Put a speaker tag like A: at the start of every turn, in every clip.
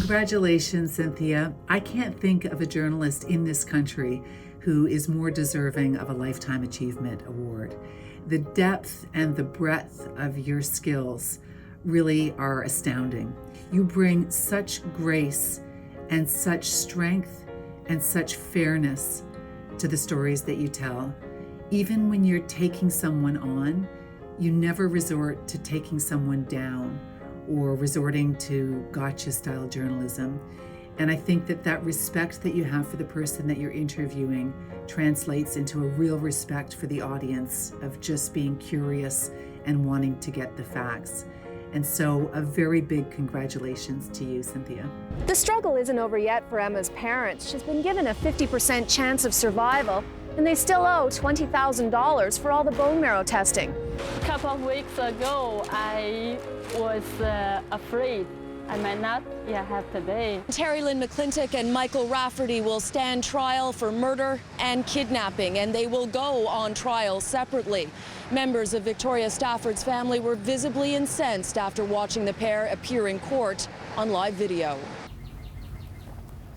A: Congratulations, Cynthia. I can't think of a journalist in this country who is more deserving of a Lifetime Achievement Award. The depth and the breadth of your skills really are astounding. You bring such grace and such strength and such fairness to the stories that you tell. Even when you're taking someone on, you never resort to taking someone down or resorting to gotcha-style journalism. And I think that respect that you have for the person that you're interviewing translates into a real respect for the audience of just being curious and wanting to get the facts. And so a very big congratulations to you, Cynthia.
B: The struggle isn't over yet for Emma's parents. She's been given a 50% chance of survival, and they still owe $20,000 for all the bone marrow testing.
C: A couple of weeks ago, I was afraid I might not have today.
D: Terry Lynn McClintock and Michael Rafferty will stand trial for murder and kidnapping, and they will go on trial separately. Members of Victoria Stafford's family were visibly incensed after watching the pair appear in court on live video.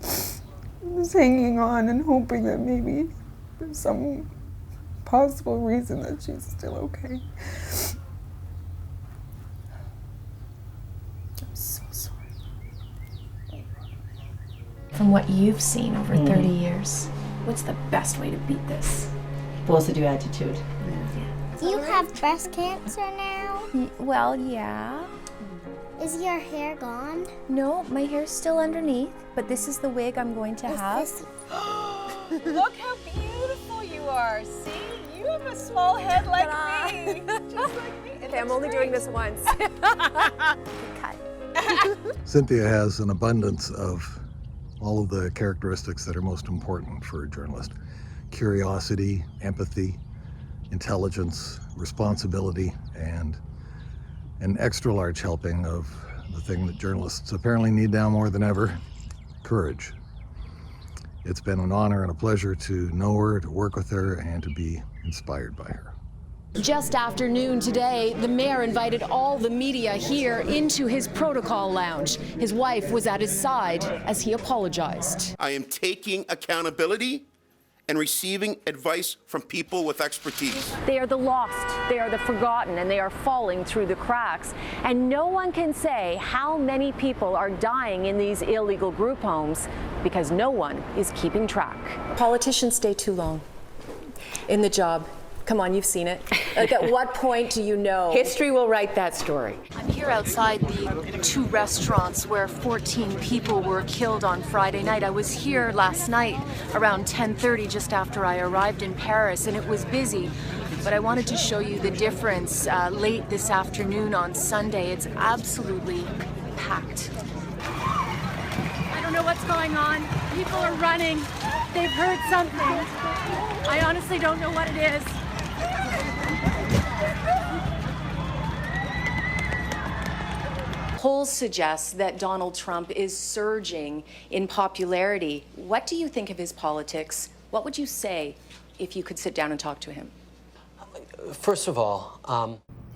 E: I was hanging on and hoping that maybe there's some possible reason that she's still okay. I'm so sorry.
F: From what you've seen over 30 years, what's the best way to beat this?
G: Positive attitude.
H: You have breast cancer now?
F: Well, yeah.
H: Is your hair gone?
F: No, my hair's still underneath, but this is the wig I'm going to have.
I: Look how beautiful you are. See? You have a small head like me. Just like me.
B: Okay, I'm only doing this once.
F: Cut.
J: Cynthia has an abundance of all of the characteristics that are most important for a journalist. Curiosity, empathy, intelligence, responsibility, and an extra large helping of the thing that journalists apparently need now more than ever, courage. It's been an honor and a pleasure to know her, to work with her, and to be inspired by her.
D: Just after noon today, the mayor invited all the media here into his protocol lounge. His wife was at his side as he apologized.
K: I am taking accountability and receiving advice from people with expertise.
B: They are the lost, they are the forgotten, and they are falling through the cracks. And no one can say how many people are dying in these illegal group homes because no one is keeping track.
D: Politicians stay too long in the job. Come on, you've seen it. Like, at what point do you know?
I: History will write that story.
L: I'm here outside the two restaurants where 14 people were killed on Friday night. I was here last night around 10:30, just after I arrived in Paris, and it was busy. But I wanted to show you the difference late this afternoon on Sunday. It's absolutely packed.
M: I don't know what's going on. People are running. They've heard something. I honestly don't know what it is.
D: Polls suggest that Donald Trump is surging in popularity. What do you think of his politics? What would you say if you could sit down and talk to him?
N: First of all,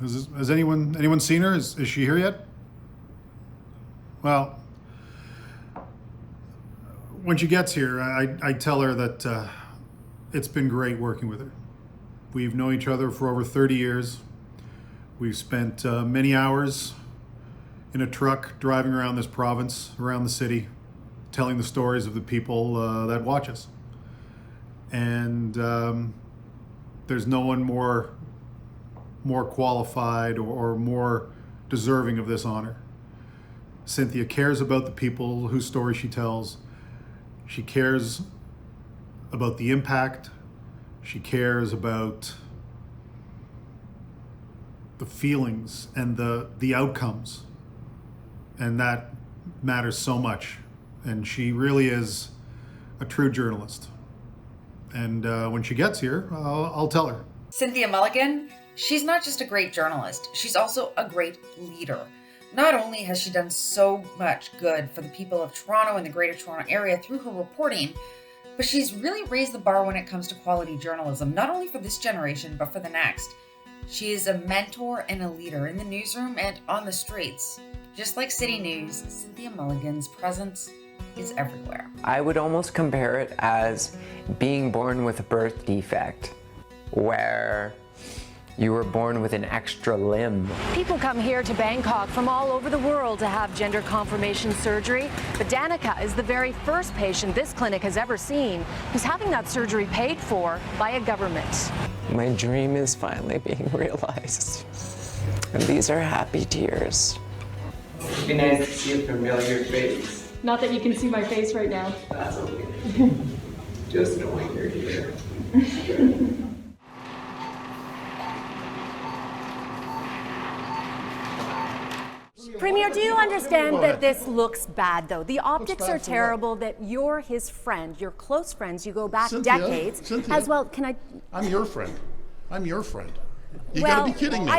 O: has anyone seen her? Is she here yet? Well, when she gets here, I tell her that it's been great working with her. We've known each other for over 30 years. We've spent many hours in a truck driving around this province, around the city, telling the stories of the people that watch us. And there's no one more qualified or more deserving of this honor. Cynthia cares about the people whose story she tells. She cares about the impact. She cares about the feelings and the outcomes. And that matters so much. And she really is a true journalist. And when she gets here, I'll tell her.
P: Cynthia Mulligan, she's not just a great journalist, she's also a great leader. Not only has she done so much good for the people of Toronto and the Greater Toronto Area through her reporting, but she's really raised the bar when it comes to quality journalism, not only for this generation, but for the next. She is a mentor and a leader in the newsroom and on the streets. Just like City News, Cynthia Mulligan's presence is everywhere.
Q: I would almost compare it as being born with a birth defect, where you were born with an extra limb.
B: People come here to Bangkok from all over the world to have gender confirmation surgery. But Danica is the very first patient this clinic has ever seen who's having that surgery paid for by a government.
Q: My dream is finally being realized. And these are happy tears. It'd be nice to see a familiar face.
M: Not that you can see my face right now.
Q: That's okay. Just knowing you're here.
B: Premier, do you understand that this looks bad, though? The optics are terrible, that you're his friend, you're close friends, you go back decades.
R: Cynthia,
B: as well, can I?
R: I'm your friend. I'm your friend. You
B: well,
R: gotta be kidding me.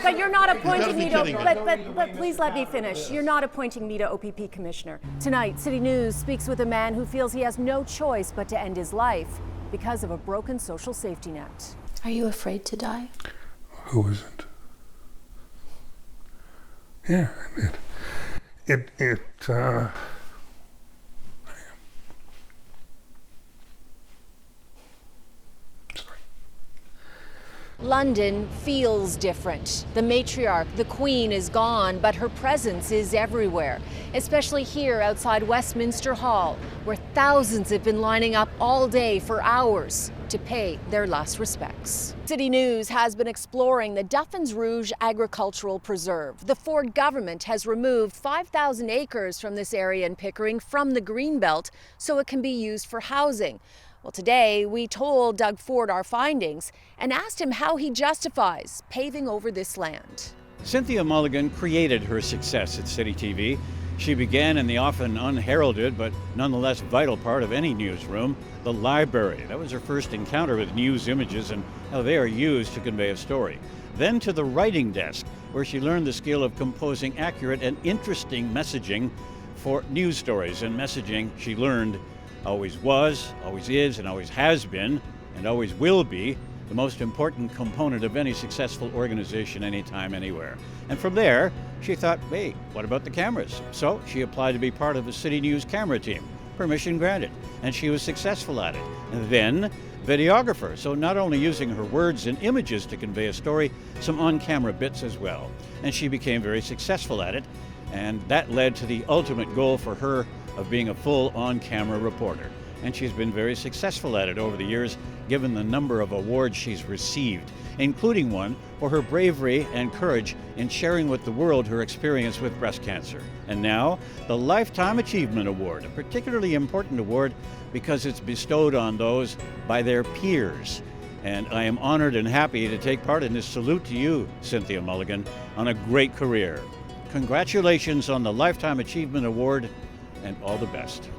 B: But you're not appointing me to,
R: me.
B: but please let me finish. You're not appointing me to OPP Commissioner. Tonight, City News speaks with a man who feels he has no choice but to end his life because of a broken social safety net.
F: Are you afraid to die?
R: Who isn't? Yeah,
B: London feels different. The matriarch, the Queen, is gone, but her presence is everywhere, especially here outside Westminster Hall, where thousands have been lining up all day for hours to pay their last respects. City News has been exploring the Duffins Rouge Agricultural Preserve. The Ford government has removed 5,000 acres from this area in Pickering from the Greenbelt so it can be used for housing. Well, today we told Doug Ford our findings and asked him how he justifies paving over this land.
S: Cynthia Mulligan created her success at City TV. She began in the often unheralded but nonetheless vital part of any newsroom, the library. That was her first encounter with news images and how they are used to convey a story. Then to the writing desk, where she learned the skill of composing accurate and interesting messaging for news stories. And messaging, she learned, always was, always is, and always has been, and always will be the most important component of any successful organization anytime, anywhere. And from there, she thought, hey, what about the cameras? So she applied to be part of the City News camera team. Permission granted, and she was successful at it. And then, videographer, so not only using her words and images to convey a story, some on-camera bits as well. And she became very successful at it, and that led to the ultimate goal for her of being a full on-camera reporter. And she's been very successful at it over the years, given the number of awards she's received, including one for her bravery and courage in sharing with the world her experience with breast cancer. And now, the Lifetime Achievement Award, a particularly important award because it's bestowed on those by their peers. And I am honored and happy to take part in this salute to you, Cynthia Mulligan, on a great career. Congratulations on the Lifetime Achievement Award, and all the best.